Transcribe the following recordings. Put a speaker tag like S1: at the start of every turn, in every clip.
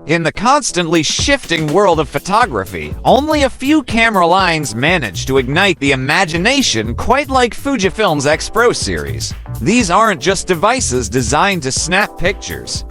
S1: In the constantly shifting world of photography, only a few camera lines manage to ignite the imagination quite like Fujifilm's XPro series. These aren't just devices designed to snap pictures.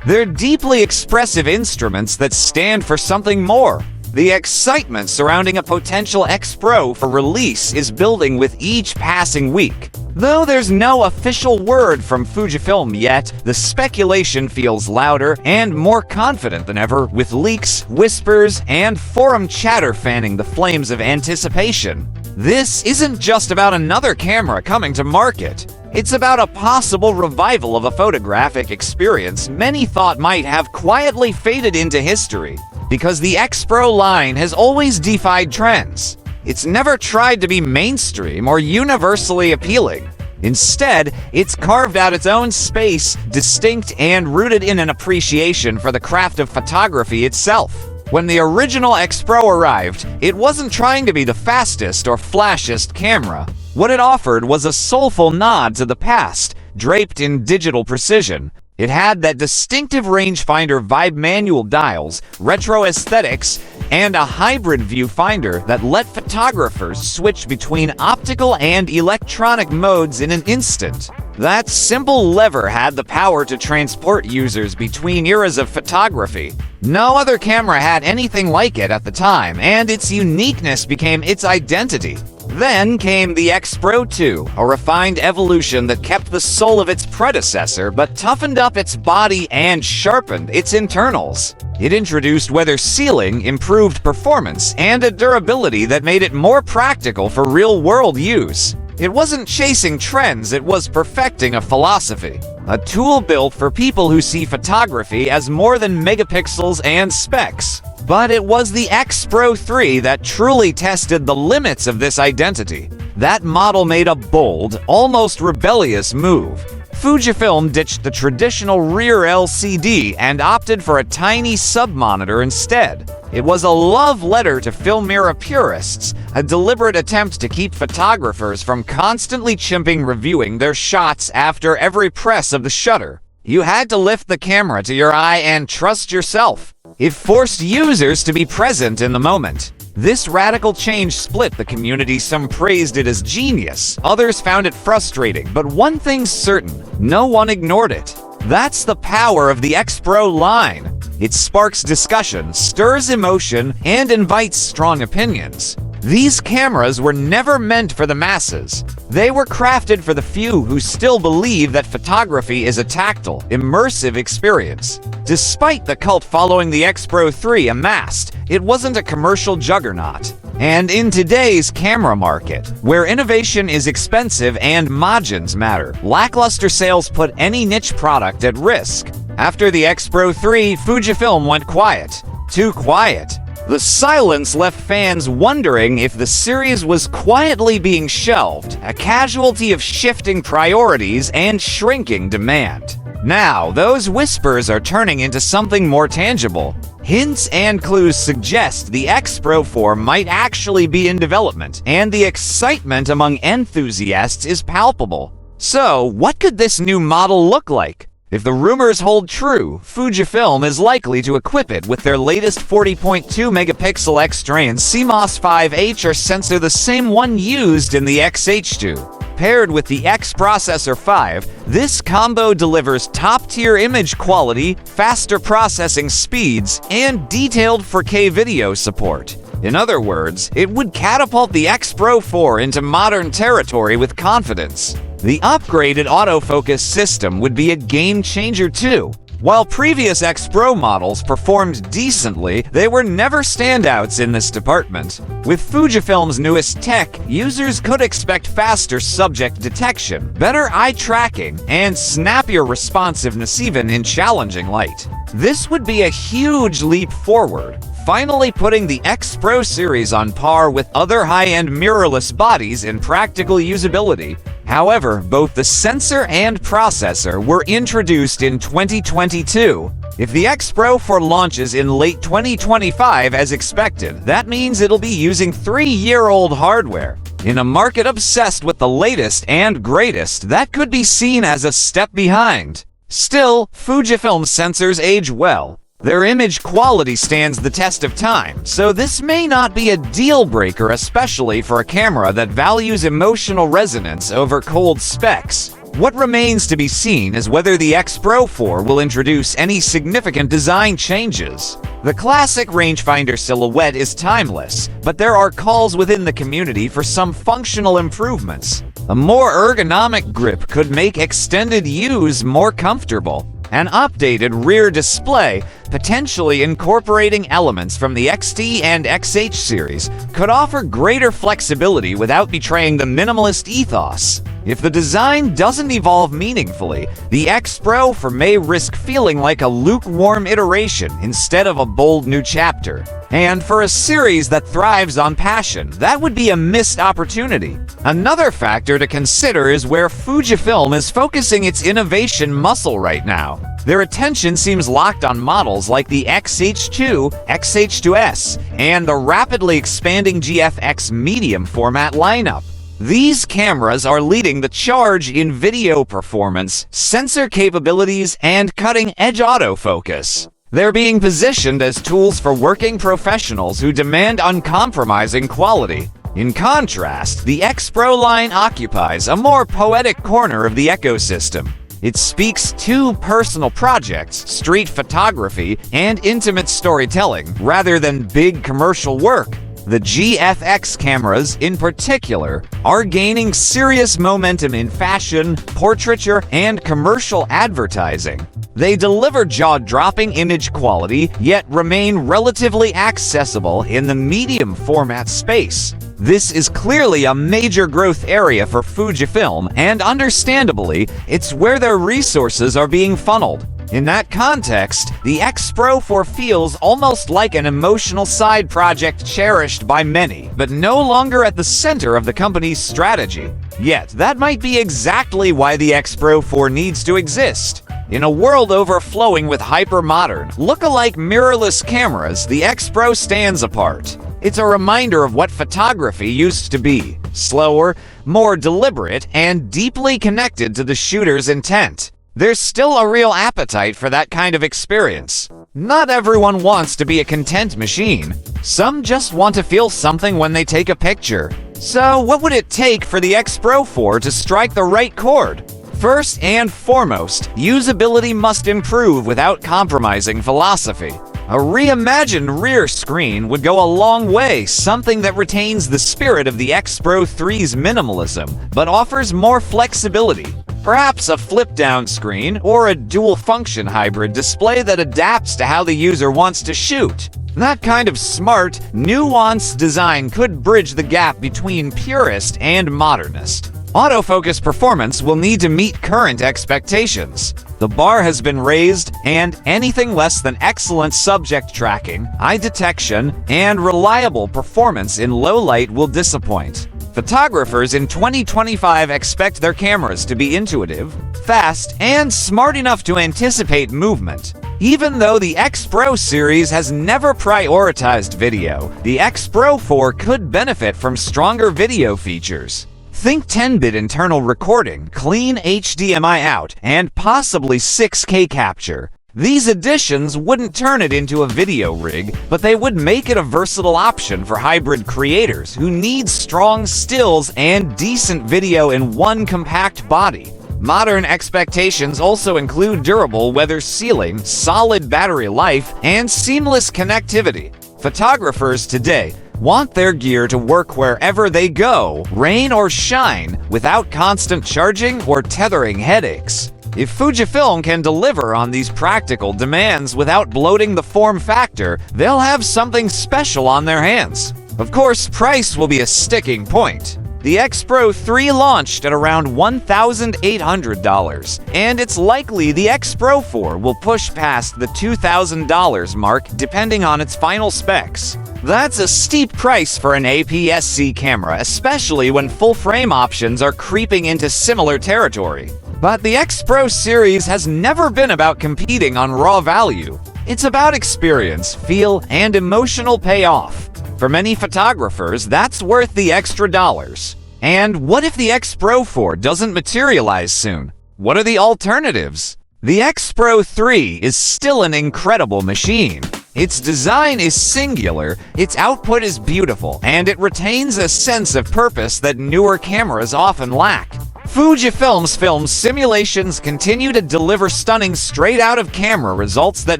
S1: They're deeply expressive instruments that stand for something more. The excitement surrounding a potential XPro for release is building with each passing week. Though there's no official word from Fujifilm yet, the speculation feels louder and more confident than ever, with leaks, whispers, and forum chatter fanning the flames of anticipation. This isn't just about another camera coming to market. It's about a possible revival of a photographic experience many thought might have quietly faded into history. Because the XPro line has always defied trends. It's never tried to be mainstream or universally appealing. Instead, it's carved out its own space, distinct and rooted in an appreciation for the craft of photography itself. When the original XPro arrived, it wasn't trying to be the fastest or flashiest camera. What it offered was a soulful nod to the past, draped in digital precision. It had that distinctive rangefinder vibe manual dials, retro aesthetics, and a hybrid viewfinder that let photographers switch between optical and electronic modes in an instant. That simple lever had the power to transport users between eras of photography. No other camera had anything like it at the time, and its uniqueness became its identity. Then came the XPro 2, a refined evolution that kept the soul of its predecessor but toughened up its body and sharpened its internals. It introduced weather sealing, improved performance, and a durability that made it more practical for real-world use. It wasn't chasing trends, it was perfecting a philosophy. A tool built for people who see photography as more than megapixels and specs. But it was the XPro 3 that truly tested the limits of this identity. That model made a bold, almost rebellious move. Fujifilm ditched the traditional rear LCD and opted for a tiny sub-monitor instead. It was a love letter to film mirror purists, a deliberate attempt to keep photographers from constantly reviewing their shots after every press of the shutter. You had to lift the camera to your eye and trust yourself. It forced users to be present in the moment. This radical change split the community. Some praised it as genius, others found it frustrating, but one thing's certain, no one ignored it. That's the power of the XPro line. It sparks discussion, stirs emotion, and invites strong opinions. These cameras were never meant for the masses. They were crafted for the few who still believe that photography is a tactile, immersive experience. Despite the cult following the XPro 3 amassed, it wasn't a commercial juggernaut. And in today's camera market, where innovation is expensive and margins matter, lackluster sales put any niche product at risk. After the XPro 3, Fujifilm went quiet. Too quiet. The silence left fans wondering if the series was quietly being shelved, a casualty of shifting priorities and shrinking demand. Now, those whispers are turning into something more tangible. Hints and clues suggest the XPro 4 might actually be in development, and the excitement among enthusiasts is palpable. So, what could this new model look like? If the rumors hold true, Fujifilm is likely to equip it with their latest 40.2 megapixel X-Strain CMOS 5H sensor, the same one used in the XH2. Paired with the X Processor 5, this combo delivers top-tier image quality, faster processing speeds, and detailed 4K video support. In other words, it would catapult the XPro 4 into modern territory with confidence. The upgraded autofocus system would be a game-changer too. While previous XPro models performed decently, they were never standouts in this department. With Fujifilm's newest tech, users could expect faster subject detection, better eye tracking, and snappier responsiveness even in challenging light. This would be a huge leap forward, finally putting the XPro series on par with other high-end mirrorless bodies in practical usability. However, both the sensor and processor were introduced in 2022. If the XPro 4 launches in late 2025 as expected, that means it'll be using 3-year-old hardware. In a market obsessed with the latest and greatest, that could be seen as a step behind. Still, Fujifilm sensors age well. Their image quality stands the test of time, so this may not be a deal breaker, especially for a camera that values emotional resonance over cold specs. What remains to be seen is whether the XPro 4 will introduce any significant design changes. The classic rangefinder silhouette is timeless, but there are calls within the community for some functional improvements. A more ergonomic grip could make extended use more comfortable. An updated rear display, potentially incorporating elements from the XT and XH series, could offer greater flexibility without betraying the minimalist ethos. If the design doesn't evolve meaningfully, the XPro 4 may risk feeling like a lukewarm iteration instead of a bold new chapter. And for a series that thrives on passion, that would be a missed opportunity. Another factor to consider is where Fujifilm is focusing its innovation muscle right now. Their attention seems locked on models like the XH2, XH2S, and the rapidly expanding GFX medium format lineup. These cameras are leading the charge in video performance, sensor capabilities, and cutting-edge autofocus. They're being positioned as tools for working professionals who demand uncompromising quality. In contrast, the XPro line occupies a more poetic corner of the ecosystem. It speaks to personal projects, street photography, and intimate storytelling, rather than big commercial work. The GFX cameras, in particular, are gaining serious momentum in fashion, portraiture, and commercial advertising. They deliver jaw-dropping image quality, yet remain relatively accessible in the medium format space. This is clearly a major growth area for Fujifilm, and understandably, it's where their resources are being funneled. In that context, the XPro 4 feels almost like an emotional side project cherished by many, but no longer at the center of the company's strategy. Yet, that might be exactly why the XPro 4 needs to exist. In a world overflowing with hyper-modern, look-alike mirrorless cameras, the XPro stands apart. It's a reminder of what photography used to be: slower, more deliberate, and deeply connected to the shooter's intent. There's still a real appetite for that kind of experience. Not everyone wants to be a content machine. Some just want to feel something when they take a picture. So what would it take for the XPro 4 to strike the right chord? First and foremost, usability must improve without compromising philosophy. A reimagined rear screen would go a long way, something that retains the spirit of the XPro 3's minimalism, but offers more flexibility. Perhaps a flip-down screen or a dual-function hybrid display that adapts to how the user wants to shoot. That kind of smart, nuanced design could bridge the gap between purist and modernist. Autofocus performance will need to meet current expectations. The bar has been raised, and anything less than excellent subject tracking, eye detection, and reliable performance in low light will disappoint. Photographers in 2025 expect their cameras to be intuitive, fast, and smart enough to anticipate movement. Even though the XPro series has never prioritized video, the XPro 4 could benefit from stronger video features. Think 10-bit internal recording, clean HDMI out, and possibly 6K capture. These additions wouldn't turn it into a video rig, but they would make it a versatile option for hybrid creators who need strong stills and decent video in one compact body. Modern expectations also include durable weather sealing, solid battery life, and seamless connectivity. Photographers today want their gear to work wherever they go, rain or shine, without constant charging or tethering headaches. If Fujifilm can deliver on these practical demands without bloating the form factor, they'll have something special on their hands. Of course, price will be a sticking point. The XPro 3 launched at around $1,800, and it's likely the XPro 4 will push past the $2,000 mark depending on its final specs. That's a steep price for an APS-C camera, especially when full-frame options are creeping into similar territory. But the XPro series has never been about competing on raw value. It's about experience, feel, and emotional payoff. For many photographers, that's worth the extra dollars. And what if the XPro 4 doesn't materialize soon? What are the alternatives? The XPro 3 is still an incredible machine. Its design is singular, its output is beautiful, and it retains a sense of purpose that newer cameras often lack. Fujifilm's film simulations continue to deliver stunning straight-out-of-camera results that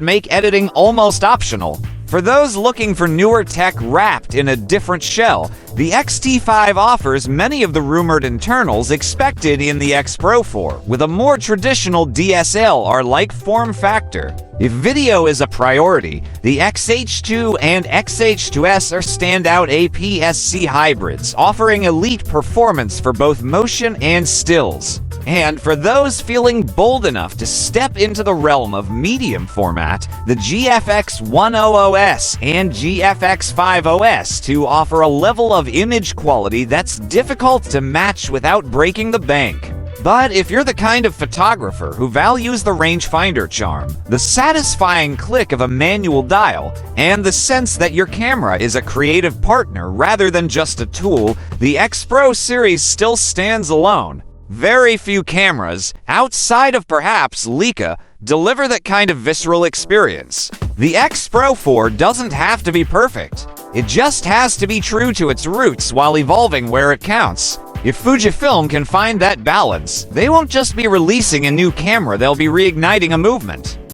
S1: make editing almost optional. For those looking for newer tech wrapped in a different shell, the X-T5 offers many of the rumored internals expected in the XPro 4, with a more traditional DSLR-like form factor. If video is a priority, the XH2 and XH2S are standout APS-C hybrids, offering elite performance for both motion and stills. And for those feeling bold enough to step into the realm of medium format, the GFX 100S and GFX 50S offer a level of image quality that's difficult to match without breaking the bank. But if you're the kind of photographer who values the rangefinder charm, the satisfying click of a manual dial, and the sense that your camera is a creative partner rather than just a tool, the XPro series still stands alone. Very few cameras, outside of perhaps Leica, deliver that kind of visceral experience. The XPro 4 doesn't have to be perfect. It just has to be true to its roots while evolving where it counts. If Fujifilm can find that balance, they won't just be releasing a new camera, they'll be reigniting a movement.